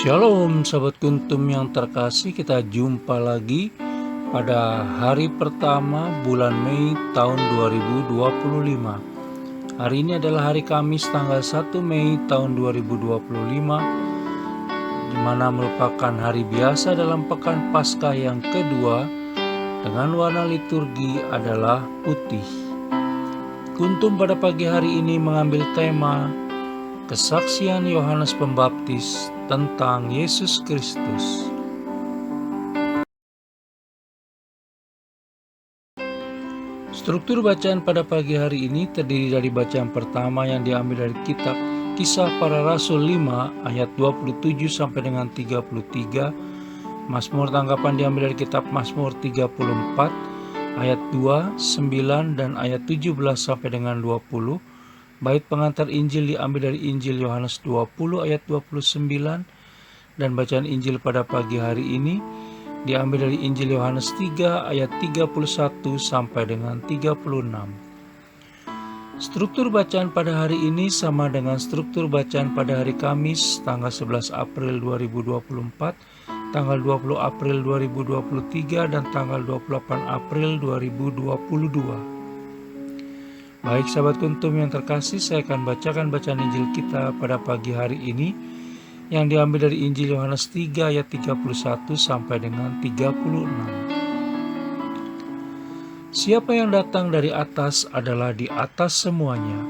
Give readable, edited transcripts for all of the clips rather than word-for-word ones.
Shalom sahabat kuntum yang terkasih, kita jumpa lagi pada hari pertama bulan Mei tahun 2025. Hari ini adalah hari Kamis tanggal 1 Mei tahun 2025, di mana merupakan hari biasa dalam pekan Paskah yang kedua dengan warna liturgi adalah putih. Kuntum pada pagi hari ini mengambil tema kesaksian Yohanes Pembaptis tentang Yesus Kristus. Struktur bacaan pada pagi hari ini terdiri dari bacaan pertama yang diambil dari kitab Kisah Para Rasul 5 ayat 27 sampai dengan 33, Mazmur tanggapan diambil dari kitab Mazmur 34 ayat 2, 9 dan ayat 17 sampai dengan 20. Bait pengantar Injil diambil dari Injil Yohanes 20 ayat 29, dan bacaan Injil pada pagi hari ini diambil dari Injil Yohanes 3 ayat 31 sampai dengan 36. Struktur bacaan pada hari ini sama dengan struktur bacaan pada hari Kamis tanggal 11 April 2024, tanggal 20 April 2023, dan tanggal 28 April 2022. Baik sahabat kuntum yang terkasih, saya akan bacakan bacaan Injil kita pada pagi hari ini yang diambil dari Injil Yohanes 3 ayat 31 sampai dengan 36. Siapa yang datang dari atas adalah di atas semuanya.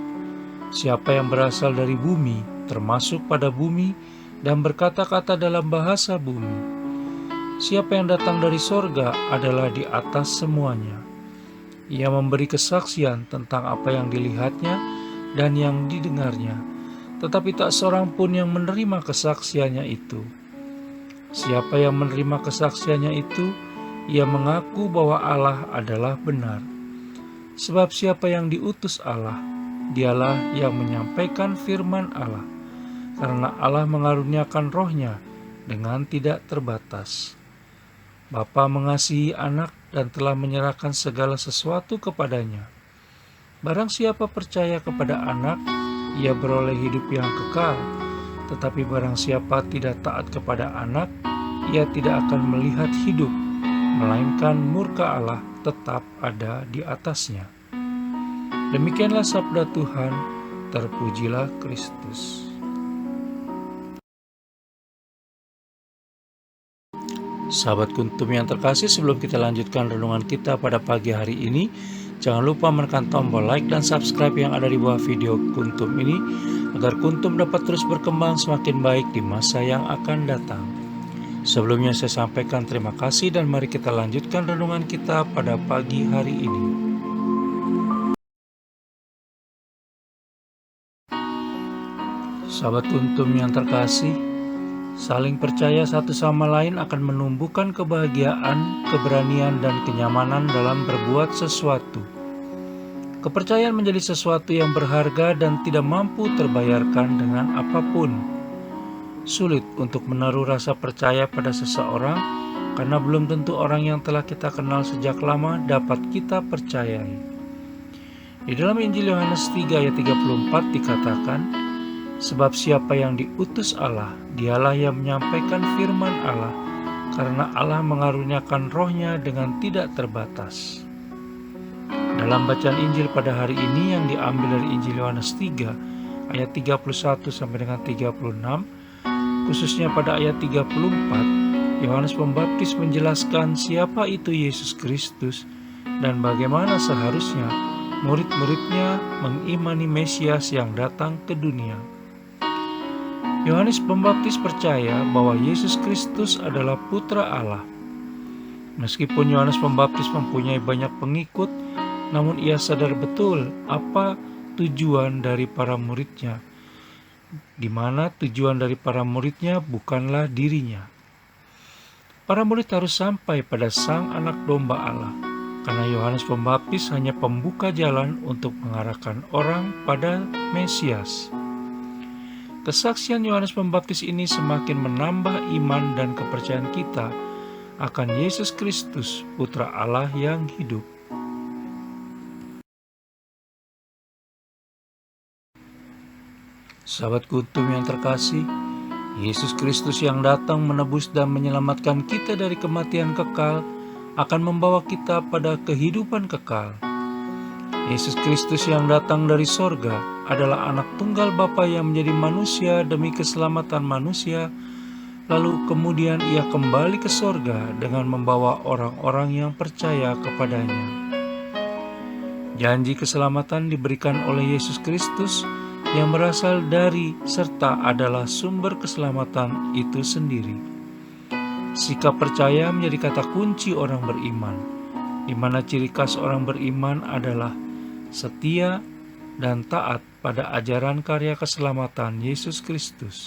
Siapa yang berasal dari bumi termasuk pada bumi dan berkata-kata dalam bahasa bumi. Siapa yang datang dari sorga adalah di atas semuanya. Ia memberi kesaksian tentang apa yang dilihatnya dan yang didengarnya, tetapi tak seorang pun yang menerima kesaksiannya itu. Siapa yang menerima kesaksiannya itu, ia mengaku bahwa Allah adalah benar. Sebab siapa yang diutus Allah, dialah yang menyampaikan firman Allah, karena Allah mengaruniakan rohnya dengan tidak terbatas. Bapa mengasihi anak dan telah menyerahkan segala sesuatu kepadanya. Barang siapa percaya kepada anak, ia beroleh hidup yang kekal. Tetapi barang siapa tidak taat kepada anak, ia tidak akan melihat hidup, melainkan murka Allah tetap ada di atasnya. Demikianlah sabda Tuhan, terpujilah Kristus. Sahabat kuntum yang terkasih, sebelum kita lanjutkan renungan kita pada pagi hari ini, jangan lupa menekan tombol like dan subscribe yang ada di bawah video kuntum ini, agar kuntum dapat terus berkembang semakin baik di masa yang akan datang. Sebelumnya saya sampaikan terima kasih dan mari kita lanjutkan renungan kita pada pagi hari ini. Sahabat kuntum yang terkasih, saling percaya satu sama lain akan menumbuhkan kebahagiaan, keberanian, dan kenyamanan dalam berbuat sesuatu. Kepercayaan menjadi sesuatu yang berharga dan tidak mampu terbayarkan dengan apapun. Sulit untuk menaruh rasa percaya pada seseorang karena belum tentu orang yang telah kita kenal sejak lama dapat kita percayai. Di dalam Injil Yohanes 3 ayat 34 dikatakan, sebab siapa yang diutus Allah, dialah yang menyampaikan firman Allah, karena Allah mengaruniakan rohnya dengan tidak terbatas. Dalam bacaan Injil pada hari ini yang diambil dari Injil Yohanes 3 ayat 31 sampai dengan 36, khususnya pada ayat 34, Yohanes Pembaptis menjelaskan siapa itu Yesus Kristus dan bagaimana seharusnya murid-muridnya mengimani Mesias yang datang ke dunia. Yohanes Pembaptis percaya bahwa Yesus Kristus adalah Putra Allah. Meskipun Yohanes Pembaptis mempunyai banyak pengikut, namun ia sadar betul apa tujuan dari para muridnya, di mana tujuan dari para muridnya bukanlah dirinya. Para murid harus sampai pada Sang Anak Domba Allah, karena Yohanes Pembaptis hanya pembuka jalan untuk mengarahkan orang pada Mesias. Kesaksian Yohanes Pembaptis ini semakin menambah iman dan kepercayaan kita akan Yesus Kristus, Putra Allah yang hidup. Sahabat kuntum yang terkasih, Yesus Kristus yang datang menebus dan menyelamatkan kita dari kematian kekal akan membawa kita pada kehidupan kekal. Yesus Kristus yang datang dari sorga adalah anak tunggal Bapa yang menjadi manusia demi keselamatan manusia, lalu kemudian ia kembali ke sorga dengan membawa orang-orang yang percaya kepadanya. Janji keselamatan diberikan oleh Yesus Kristus yang berasal dari serta adalah sumber keselamatan itu sendiri. Sikap percaya menjadi kata kunci orang beriman, di mana ciri khas orang beriman adalah setia dan taat pada ajaran karya keselamatan Yesus Kristus.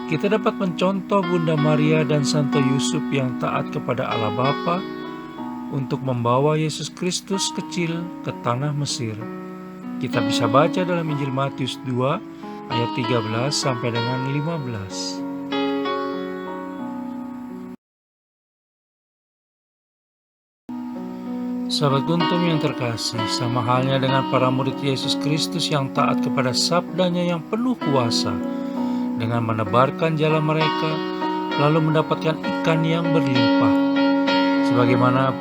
Kita dapat mencontoh Bunda Maria dan Santo Yusuf yang taat kepada Allah Bapa untuk membawa Yesus Kristus kecil ke tanah Mesir. Kita bisa baca dalam Injil Matius 2 ayat 13 sampai dengan 15. Sahabat Guntum yang terkasih, sama halnya dengan para murid Yesus Kristus yang taat kepada sabdanya yang penuh kuasa, dengan menebarkan jala mereka, lalu mendapatkan ikan yang berlimpah. Sebagaimana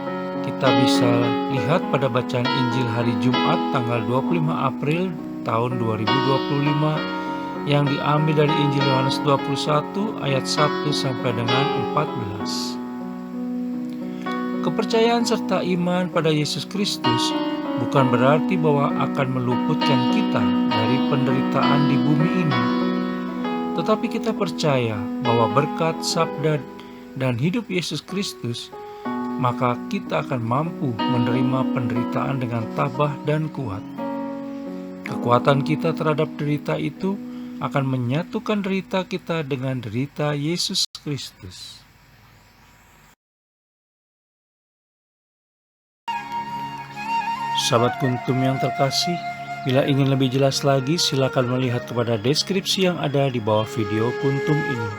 kita bisa lihat pada bacaan Injil hari Jumat tanggal 25 April tahun 2025 yang diambil dari Injil Yohanes 21 ayat 1 sampai dengan 14. Kepercayaan serta iman pada Yesus Kristus bukan berarti bahwa akan meluputkan kita dari penderitaan di bumi ini. Tetapi kita percaya bahwa berkat sabda dan hidup Yesus Kristus, maka kita akan mampu menerima penderitaan dengan tabah dan kuat. Kekuatan kita terhadap derita itu akan menyatukan derita kita dengan derita Yesus Kristus. Sahabat Kuntum yang terkasih, bila ingin lebih jelas lagi, silakan melihat kepada deskripsi yang ada di bawah video Kuntum ini.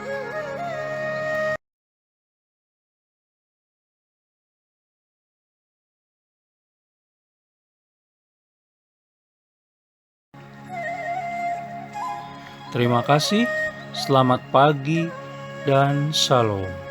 Terima kasih, selamat pagi, dan shalom.